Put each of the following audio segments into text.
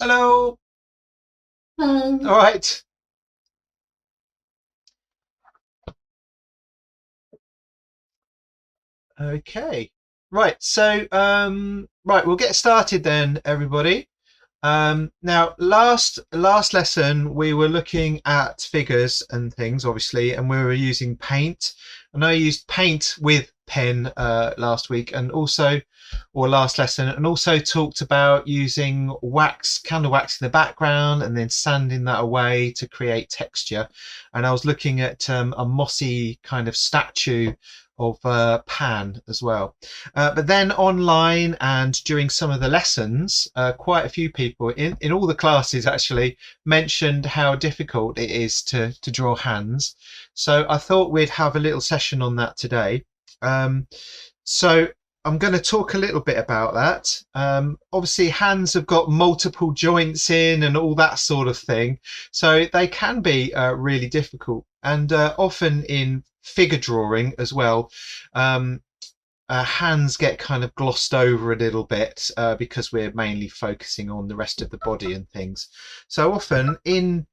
Hello. Hello. All right. Okay. Right. Right, we'll get started then, everybody. Now, last lesson we were looking at figures and things, obviously, and we were using paint. And I used paint with pen last week, and also, or last lesson, and also talked about using wax, candle wax in the background, and then sanding that away to create texture. And I was looking at a mossy kind of statue of Pan as well. But then online and during some of the lessons, quite a few people in all the classes actually mentioned how difficult it is to draw hands. So I thought we'd have a little session on that today. Um, so I'm going to talk a little bit about that. Obviously, hands have got multiple joints in and all that sort of thing. So they can be really difficult, and often in figure drawing as well. Um, Hands get kind of glossed over a little bit because we're mainly focusing on the rest of the body and things. So often in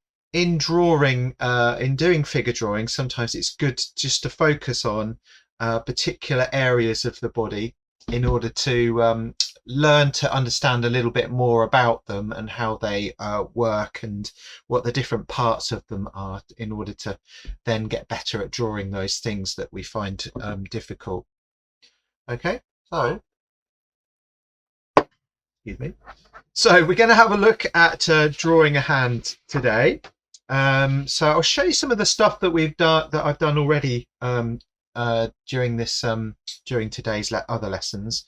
drawing, in doing figure drawing, sometimes it's good just to focus on particular areas of the body in order to learn to understand a little bit more about them and how they work and what the different parts of them are, in order to then get better at drawing those things that we find difficult. Okay, so excuse me. So we're going to have a look at drawing a hand today. So I'll show you some of the stuff that I've done already during this during today's other lessons,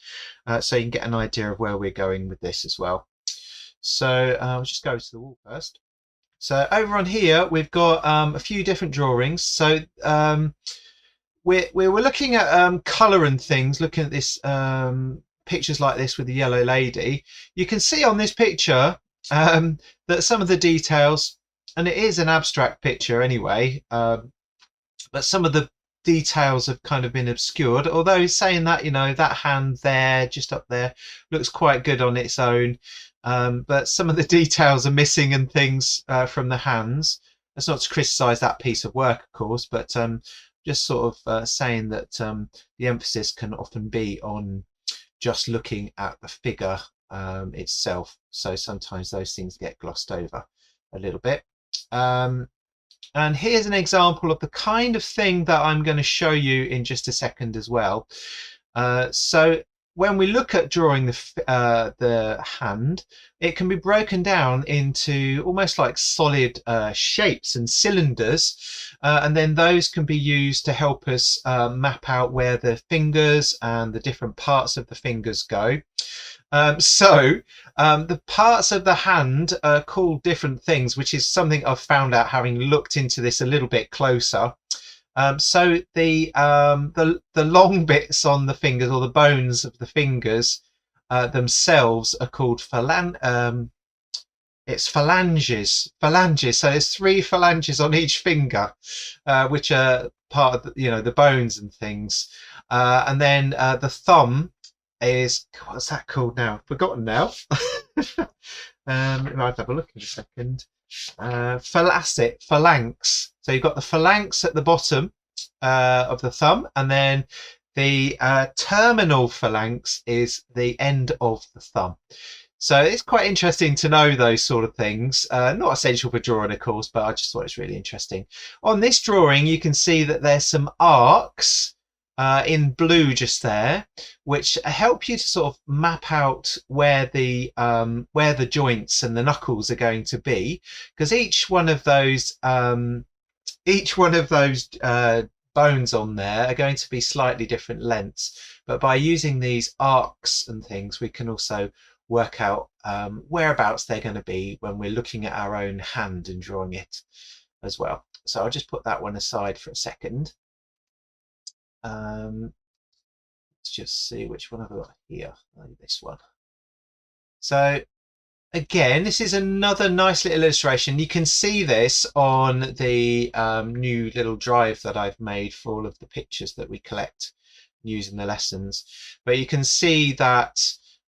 so you can get an idea of where we're going with this as well. So I'll just go to the wall first. So over on here we've got a few different drawings. So we were looking at colour and things, looking at this pictures like this with the yellow lady. You can see on this picture that some of the details, and it is an abstract picture anyway, but some of the details have kind of been obscured, although saying that, you know, that hand there, just up there, looks quite good on its own, but some of the details are missing and things from the hands. That's not to criticise that piece of work, of course, but just sort of saying that the emphasis can often be on just looking at the figure itself. So sometimes those things get glossed over a little bit. And here's an example of the kind of thing that I'm going to show you in just a second as well. So when we look at drawing the hand, it can be broken down into almost like solid shapes and cylinders, and then those can be used to help us map out where the fingers and the different parts of the fingers go. The parts of the hand are called different things, which is something I've found out having looked into this a little bit closer. So the long bits on the fingers, or the bones of the fingers themselves, are called it's phalanges. So there's 3 phalanges on each finger, which are part of the, you know, the bones and things. And then the thumb is, what's that called now? Forgotten now. I'll have a look in a second. Phalanx. So you've got the phalanx at the bottom of the thumb, and then the terminal phalanx is the end of the thumb. So it's quite interesting to know those sort of things. Not essential for drawing, of course, but I just thought it's really interesting. On this drawing, you can see that there's some arcs in blue just there, which help you to sort of map out where the joints and the knuckles are going to be, because each one of those bones on there are going to be slightly different lengths. But by using these arcs and things, we can also work out whereabouts they're going to be when we're looking at our own hand and drawing it as well. So I'll just put that one aside for a second. Let's just see which one I've got here. This one. So again, this is another nice little illustration. You can see this on the new little drive that I've made for all of the pictures that we collect using the lessons. But you can see that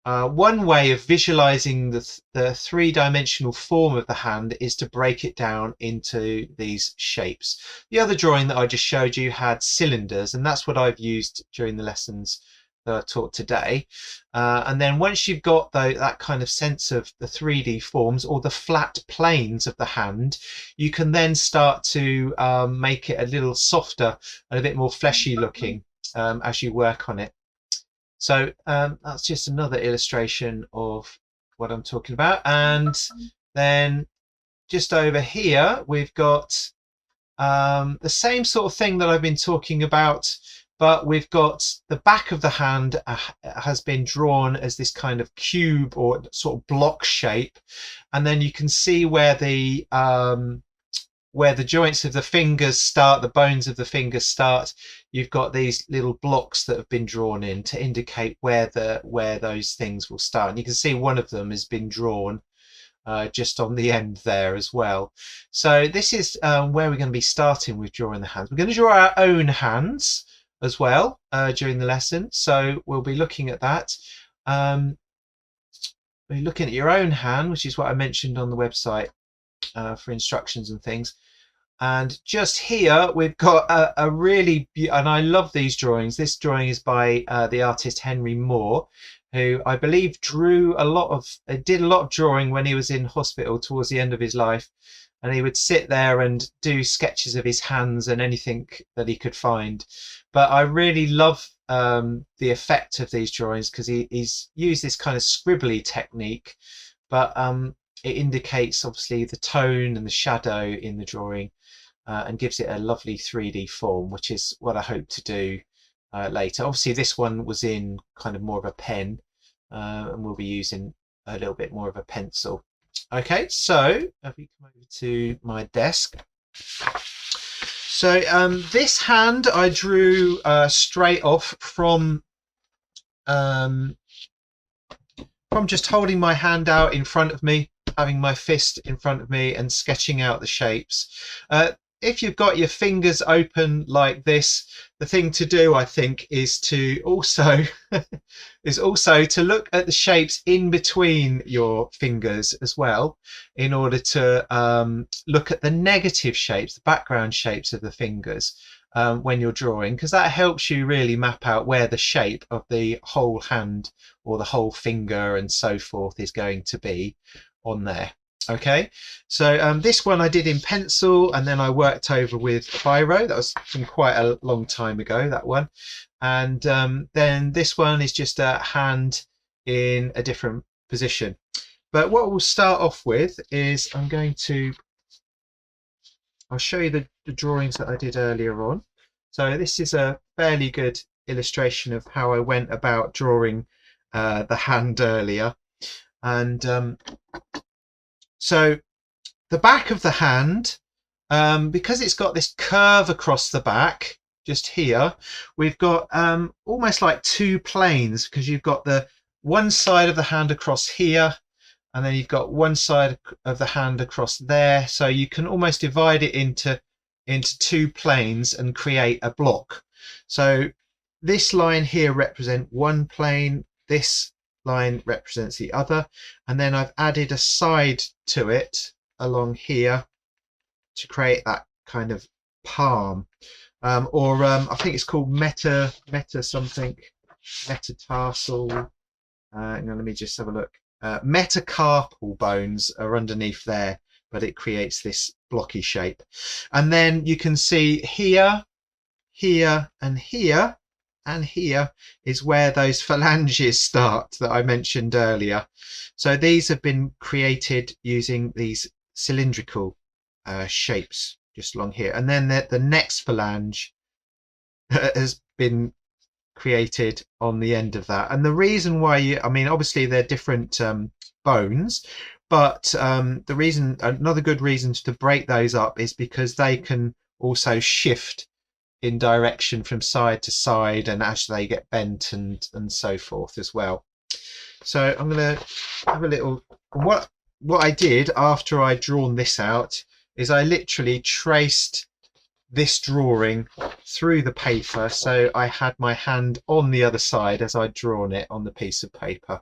One way of visualizing the three-dimensional form of the hand is to break it down into these shapes. The other drawing that I just showed you had cylinders, and that's what I've used during the lessons that I taught today. And then once you've got that kind of sense of the 3D forms or the flat planes of the hand, you can then start to make it a little softer and a bit more fleshy looking as you work on it. So that's just another illustration of what I'm talking about. And then just over here, we've got the same sort of thing that I've been talking about, but we've got the back of the hand has been drawn as this kind of cube or sort of block shape. And then you can see where the joints of the fingers start, the bones of the fingers start. You've got these little blocks that have been drawn in to indicate where those things will start. And you can see one of them has been drawn just on the end there as well. So this is where we're going to be starting with drawing the hands. We're going to draw our own hands as well during the lesson. So we'll be looking at that. We're looking at your own hand, which is what I mentioned on the website for instructions and things. And just here we've got a really, and I love these drawings. This drawing is by the artist Henry Moore, who I believe did a lot of drawing when he was in hospital towards the end of his life. And he would sit there and do sketches of his hands and anything that he could find. But I really love the effect of these drawings because he's used this kind of scribbly technique, but it indicates obviously the tone and the shadow in the drawing and gives it a lovely 3D form, which is what I hope to do later. Obviously this one was in kind of more of a pen and we'll be using a little bit more of a pencil. Okay, so if we come over to my desk. So this hand I drew straight off from just holding my hand out in front of me, having my fist in front of me and sketching out the shapes. If you've got your fingers open like this, the thing to do, I think, is to also to look at the shapes in between your fingers as well, in order to look at the negative shapes, the background shapes of the fingers when you're drawing, because that helps you really map out where the shape of the whole hand or the whole finger and so forth is going to be on there. Okay, so this one I did in pencil and then I worked over with biro. That was from quite a long time ago, that one. And then this one is just a hand in a different position. But what we'll start off with is I'll show you the drawings that I did earlier on. So this is a fairly good illustration of how I went about drawing the hand earlier. And so the back of the hand, because it's got this curve across the back, just here, we've got almost like two planes, because you've got the one side of the hand across here, and then you've got one side of the hand across there. So you can almost divide it into two planes and create a block. So this line here represents one plane, this line represents the other, and then I've added a side to it along here to create that kind of palm, or I think it's called meta something, metatarsal. Let me just have a look. Metacarpal bones are underneath there, but it creates this blocky shape. And then you can see here, here, and here, and here is where those phalanges start that I mentioned earlier. So these have been created using these cylindrical shapes just along here, and then the next phalange has been created on the end of that. And the reason why obviously they're different bones, but another good reason to break those up is because they can also shift in direction from side to side, and as they get bent and so forth as well. So I'm going to have a little, what I did after I'd drawn this out is I literally traced this drawing through the paper, so I had my hand on the other side as I'd drawn it on the piece of paper.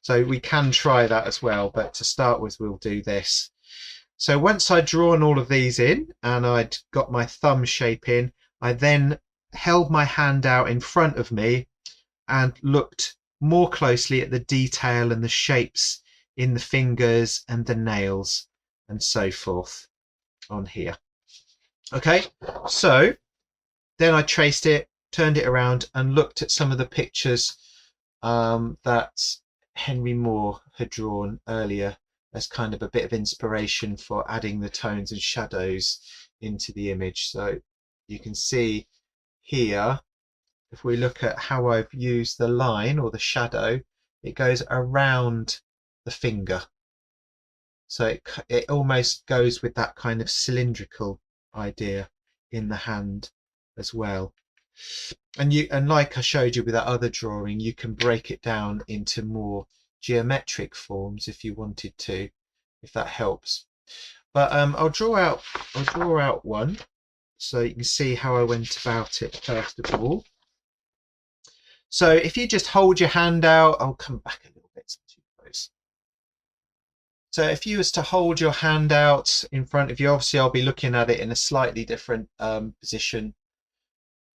So we can try that as well, but to start with, we'll do this. So once I'd drawn all of these in and I'd got my thumb shape in, I then held my hand out in front of me and looked more closely at the detail and the shapes in the fingers and the nails and so forth on here. Okay, so then I traced it, turned it around and looked at some of the pictures that Henry Moore had drawn earlier as kind of a bit of inspiration for adding the tones and shadows into the image. So you can see here, if we look at how I've used the line or the shadow, it goes around the finger. So it almost goes with that kind of cylindrical idea in the hand as well. And like I showed you with that other drawing, you can break it down into more geometric forms if you wanted to, if that helps. But I'll draw out one so you can see how I went about it first of all. So if you just hold your hand out, I'll come back a little bit. Too close. So if you was to hold your hand out in front of you, obviously I'll be looking at it in a slightly different position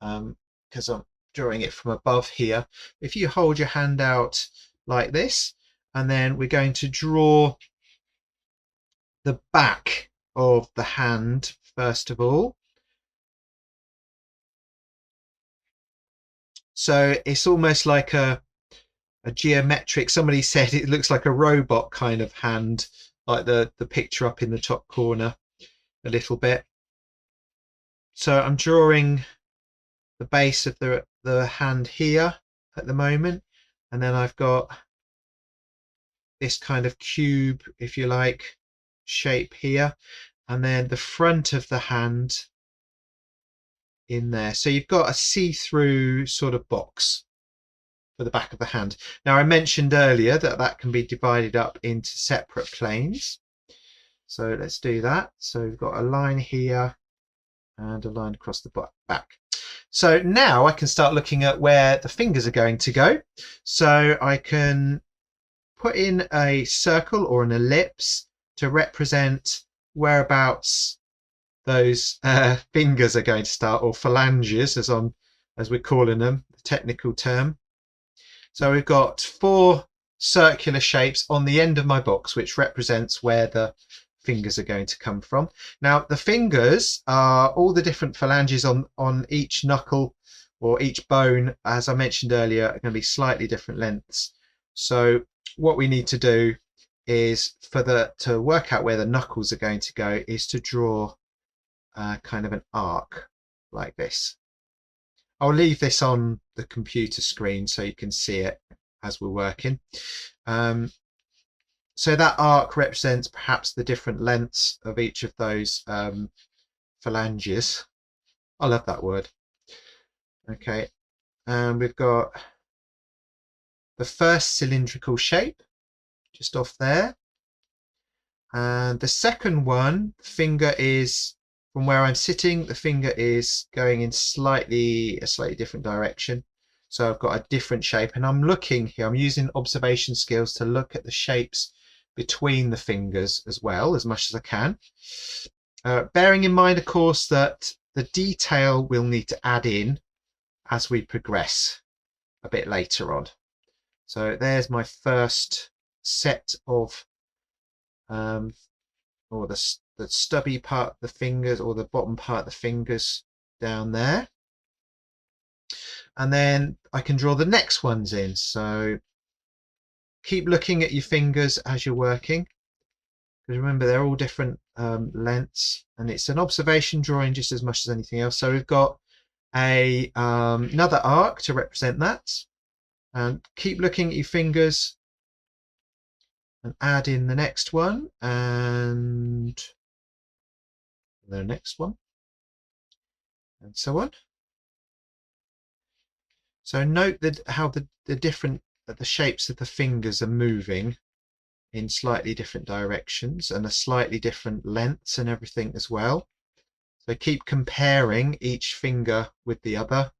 because I'm drawing it from above here. If you hold your hand out like this, and then we're going to draw the back of the hand first of all. So it's almost like a geometric, somebody said it looks like a robot kind of hand, like the picture up in the top corner a little bit. So I'm drawing the base of the hand here at the moment, and then I've got this kind of cube, if you like, shape here, and then the front of the hand in there. So you've got a see-through sort of box for the back of the hand. Now I mentioned earlier that that can be divided up into separate planes. So let's do that. So we've got a line here and a line across the back. So now I can start looking at where the fingers are going to go. So I can put in a circle or an ellipse to represent whereabouts those fingers are going to start, or phalanges as we're calling them, the technical term. So we've got 4 circular shapes on the end of my box, which represents where the fingers are going to come from. Now the fingers are all the different phalanges on each knuckle or each bone, as I mentioned earlier, are going to be slightly different lengths. So what we need to do is to work out where the knuckles are going to go is to draw kind of an arc like this. I'll leave this on the computer screen so you can see it as we're working. So that arc represents perhaps the different lengths of each of those phalanges. I love that word. Okay, and we've got the first cylindrical shape just off there, and the second one, finger is from where I'm sitting, the finger is going in a slightly different direction. So I've got a different shape, and I'm looking here, I'm using observation skills to look at the shapes between the fingers as well, as much as I can. Bearing in mind, of course, that the detail we'll need to add in as we progress a bit later on. So there's my first set of or the stubby part of the fingers, or the bottom part of the fingers down there, and then I can draw the next ones in. So keep looking at your fingers as you're working, because remember they're all different lengths, and it's an observation drawing just as much as anything else. So we've got a another arc to represent that, and keep looking at your fingers and add in the next one and the next one, and so on. So note that how the different the shapes of the fingers are moving in slightly different directions and a slightly different lengths and everything as well. So keep comparing each finger with the other,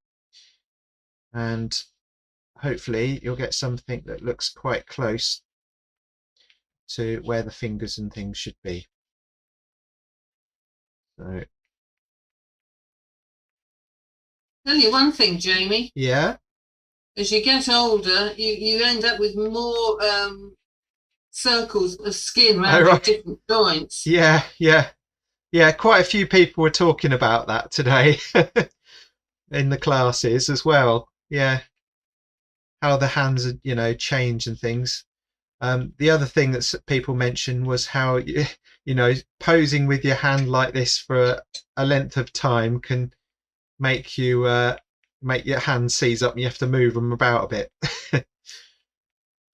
and hopefully you'll get something that looks quite close to where the fingers and things should be. So, Tell you one thing, Jamie. yeah. As you get older, you end up with more circles of skin around your different joints. Yeah. Quite a few people were talking about that today in the classes as well. Yeah, how the hands, change and things. The other thing that people mentioned was how posing with your hand like this for a length of time can make you make your hand seize up and you have to move them about a bit.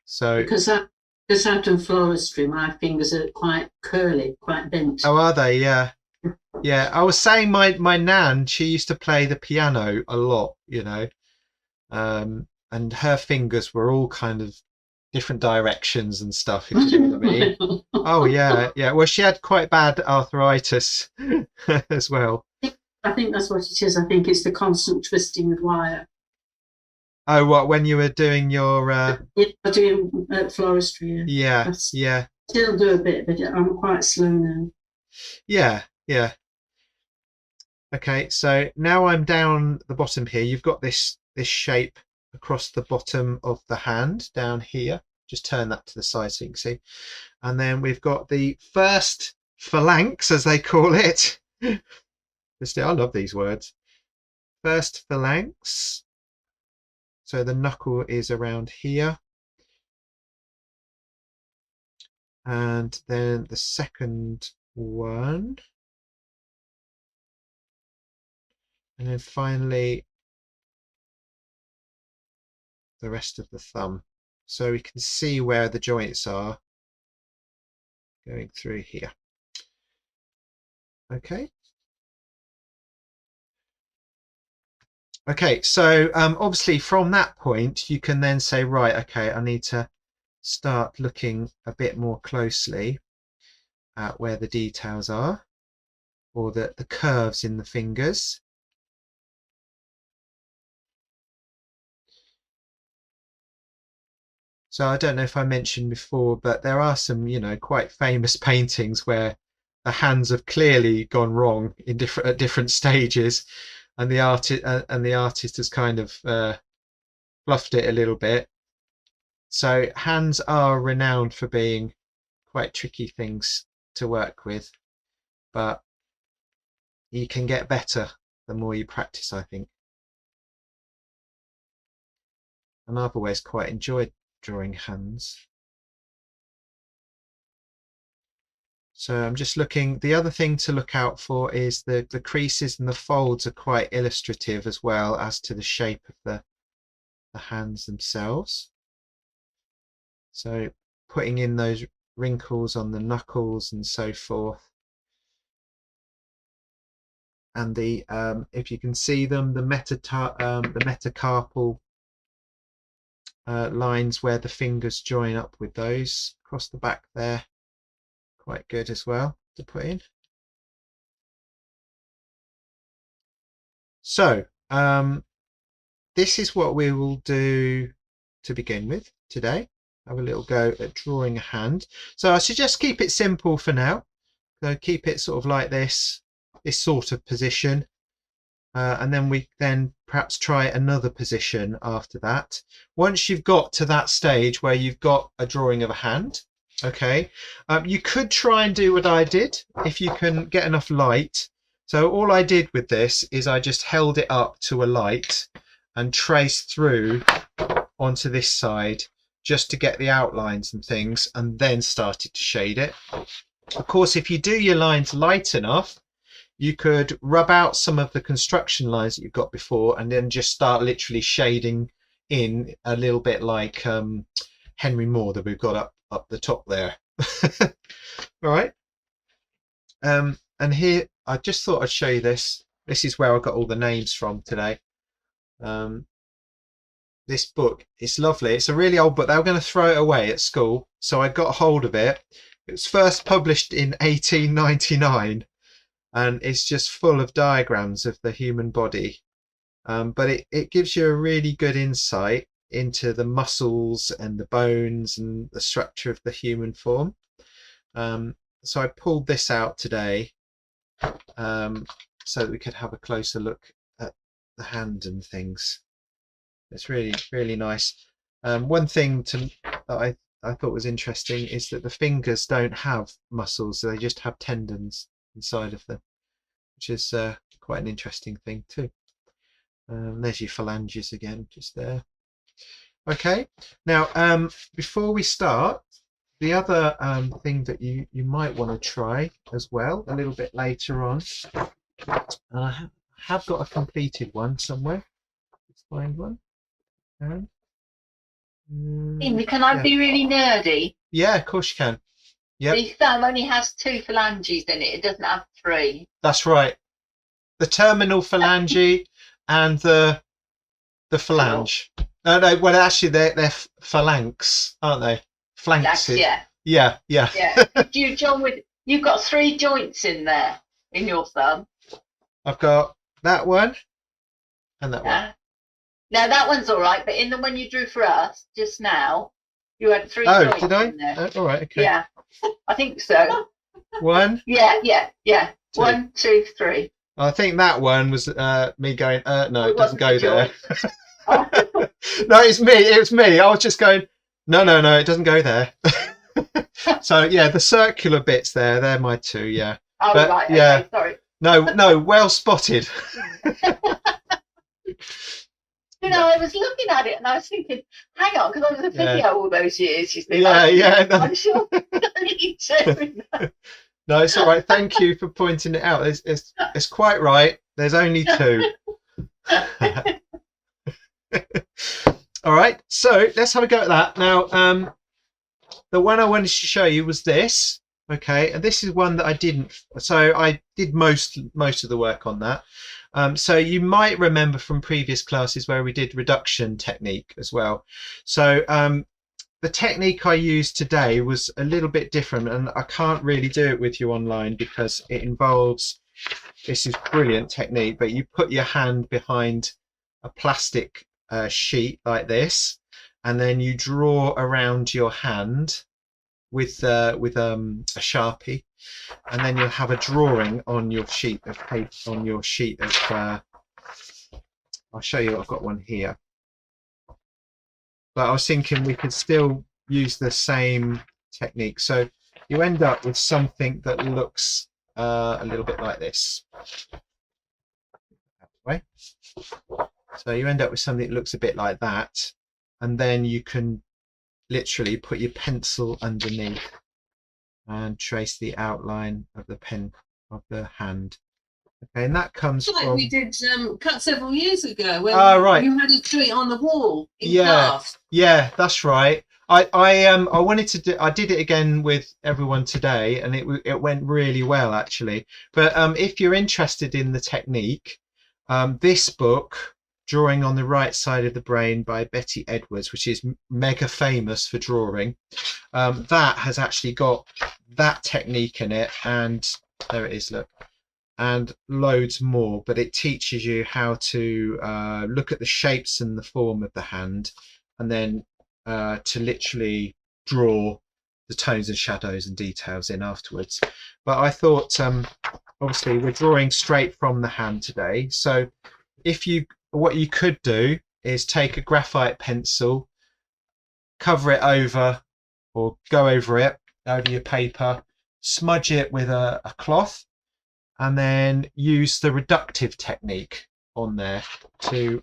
So because out in floristry, my fingers are quite curly, quite bent. Oh, are they? Yeah. I was saying my nan, she used to play the piano a lot, and her fingers were all kind of different directions and stuff, if you know what I mean. Oh yeah. Well, she had quite bad arthritis as well. I think that's what it is. I think it's the constant twisting of wire. Oh, what, when you were doing your doing floristry? Yeah. Still do a bit, but I'm quite slow now. Yeah. Okay, so now I'm down the bottom here. You've got this shape across the bottom of the hand down here. Just turn that to the side so you can see. And then we've got the first phalanx, as they call it. I love these words. First phalanx. So the knuckle is around here. And then the second one. And then finally the rest of the thumb. So we can see where the joints are going through here. Okay. Okay, so obviously from that point you can then say, right, okay, I need to start looking a bit more closely at where the details are, or the curves in the fingers. So I don't know if I mentioned before, but there are some, quite famous paintings where the hands have clearly gone wrong at different stages, and the artist has kind of fluffed it a little bit. So hands are renowned for being quite tricky things to work with, but you can get better the more you practice, I think. And I've always quite enjoyed drawing hands. So I'm just looking. The other thing to look out for is the creases and the folds are quite illustrative as well as to the shape of the hands themselves. So putting in those wrinkles on the knuckles and so forth. And the if you can see them, the metacarpal lines where the fingers join up with those across the back there, quite good as well to put in. So this is what we will do to begin with today. Have a little go at drawing a hand. So I suggest keep it simple for now. So keep it sort of like this sort of position, and then we perhaps try another position after that. Once you've got to that stage where you've got a drawing of a hand, okay, you could try and do what I did if you can get enough light. So all I did with this is I just held it up to a light and traced through onto this side just to get the outlines and things, and then started to shade it. Of course, if you do your lines light enough, you could rub out some of the construction lines that you've got before and then just start literally shading in a little bit like Henry Moore that we've got up the top there. All right. And here I just thought I'd show you this. This is where I got all the names from today. This book, it's lovely. It's a really old book. They were going to throw it away at school, so I got hold of it. It was first published in 1899, and it's just full of diagrams of the human body. But it gives you a really good insight into the muscles and the bones and the structure of the human form. So I pulled this out today so that we could have a closer look at the hand and things. It's really, really nice. One thing that I thought was interesting is that the fingers don't have muscles, so they just have tendons inside of them, which is quite an interesting thing too. There's your phalanges again, just there. Okay, now before we start, the other thing that you might want to try as well a little bit later on, and I have got a completed one somewhere. Let's find one. Can I be really nerdy? Yeah, of course you can. Yep. The thumb only has 2 phalanges in it. It doesn't have 3. That's right. The terminal phalange and the phalange. No, well, actually, they're phalanx, aren't they? Flanxes. Yeah. Yeah. You've got 3 joints in there in your thumb. I've got that one and that one. Now that one's all right, but in the one you drew for us just now, you had 3 joints did I? in there. All right. Okay. Yeah, I think so. 1. Yeah. 2. 1, 2, 3. I think that one was me going. No, it doesn't go there. No, it's me. It was me. I was just going. No, it doesn't go there. So yeah, the circular bits there, they're my 2. Yeah. Oh, but, right. Okay, yeah. Sorry. No, well spotted. I was looking at it and I was thinking, hang on, because I was a physio all those years, you see. Yeah. No. I'm sure I need to. No, it's all right. Thank you for pointing it out. It's quite right. There's only 2. All right, so let's have a go at that. Now, the one I wanted to show you was this. Okay, and this is one that I didn't. So I did most of the work on that. So you might remember from previous classes where we did reduction technique as well. So the technique I used today was a little bit different, and I can't really do it with you online because it involves, this is brilliant technique, but you put your hand behind a plastic sheet like this, and then you draw around your hand with a Sharpie, and then you'll have a drawing on your sheet of paper, I'll show you, I've got one here. But I was thinking we could still use the same technique. So you end up with something that looks a little bit like this. So you end up with something that looks a bit like that. And then you can literally put your pencil underneath and trace the outline of the pen of the hand. Okay, and that comes from... we did cut several years ago when right. you had to do it on the wall in class. Yeah, that's right. I wanted to do, I did it again with everyone today, and it went really well actually. But if you're interested in the technique, this book, Drawing on the Right Side of the Brain by Betty Edwards, which is mega famous for drawing, that has actually got that technique in it, and there it is, look, and loads more. But it teaches you how to look at the shapes and the form of the hand, and then to literally draw the tones and shadows and details in afterwards. But I thought, obviously we're drawing straight from the hand today, so what you could do is take a graphite pencil, cover it over, or go over it over your paper, smudge it with a cloth, and then use the reductive technique on there to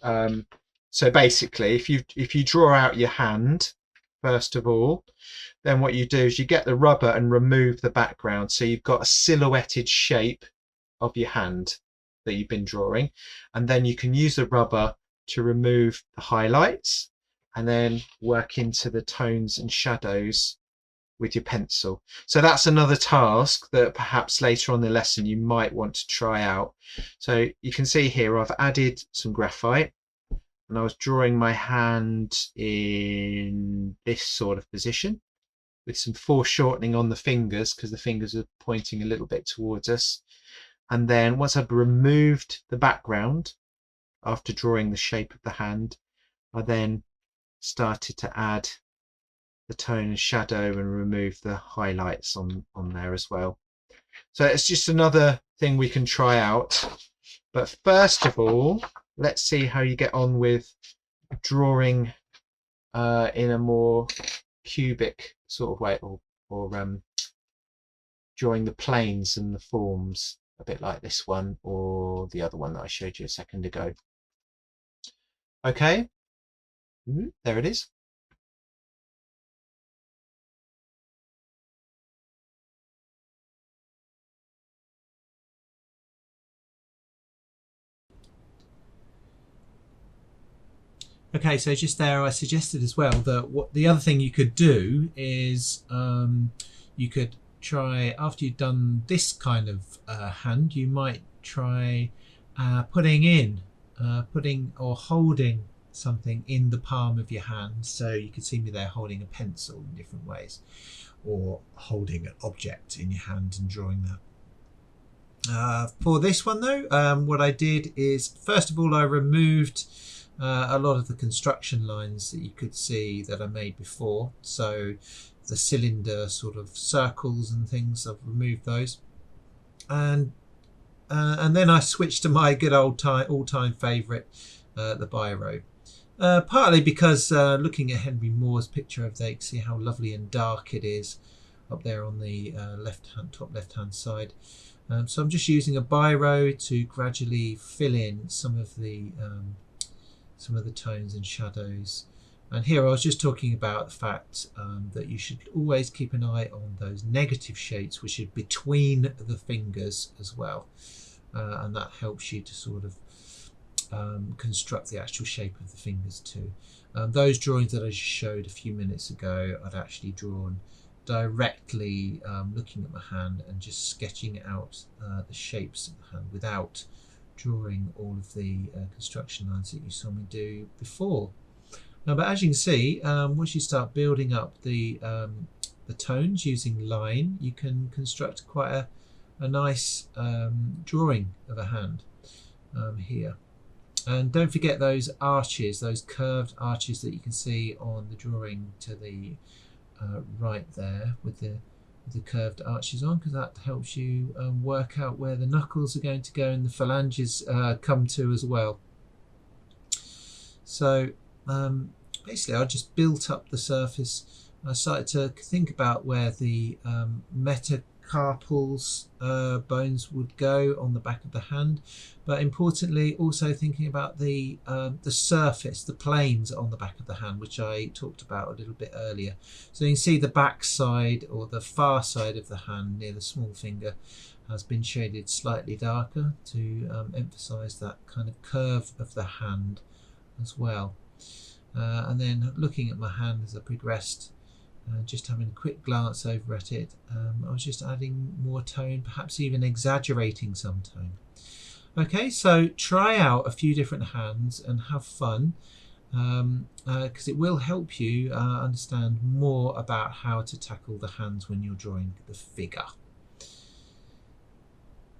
so basically if you draw out your hand first of all, then what you do is you get the rubber and remove the background, so you've got a silhouetted shape of your hand that you've been drawing, and then you can use the rubber to remove the highlights and then work into the tones and shadows with your pencil. So that's another task that perhaps later on in the lesson you might want to try out. So you can see here I've added some graphite, and I was drawing my hand in this sort of position with some foreshortening on the fingers because the fingers are pointing a little bit towards us. And then once I've removed the background after drawing the shape of the hand, I then started to add the tone and shadow and remove the highlights on there as well. So it's just another thing we can try out. But first of all, let's see how you get on with drawing in a more cubic sort of way, or drawing the planes and the forms a bit like this one or the other one that I showed you a second ago. Okay, there it is. Okay, so just there I suggested as well that what the other thing you could do is you could try, after you've done this kind of hand, you might try putting or holding something in the palm of your hand. So you could see me there holding a pencil in different ways, or holding an object in your hand and drawing that. For this one though, what I did is, first of all, I removed a lot of the construction lines that you could see that I made before. So the cylinder sort of circles and things, I've removed those. And then I switched to my good all-time favourite, the biro. Partly because looking at Henry Moore's picture of there, you can see how lovely and dark it is up there on the top left-hand side. So I'm just using a biro to gradually fill in some of the tones and shadows. And here I was just talking about the fact that you should always keep an eye on those negative shapes which are between the fingers as well, and that helps you to sort of construct the actual shape of the fingers too. Those drawings that I just showed a few minutes ago, I'd actually drawn directly looking at my hand and just sketching out the shapes of the hand without drawing all of the construction lines that you saw me do before. But as you can see, once you start building up the tones using line, you can construct quite a nice drawing of a hand here. And don't forget those arches, those curved arches that you can see on the drawing to the right there with the curved arches on, because that helps you work out where the knuckles are going to go and the phalanges come to as well. So basically I just built up the surface. I started to think about where the metacarpal bones would go on the back of the hand, but importantly also thinking about the surface, the planes on the back of the hand, which I talked about a little bit earlier. So you can see the back side, or the far side of the hand near the small finger, has been shaded slightly darker to emphasize that kind of curve of the hand as well. And then looking at my hand as I progressed, just having a quick glance over at it, I was just adding more tone, perhaps even exaggerating some tone. Okay, so try out a few different hands and have fun, because it will help you understand more about how to tackle the hands when you're drawing the figure.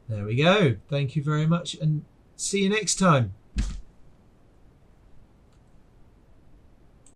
There we go. Thank you very much and see you next time.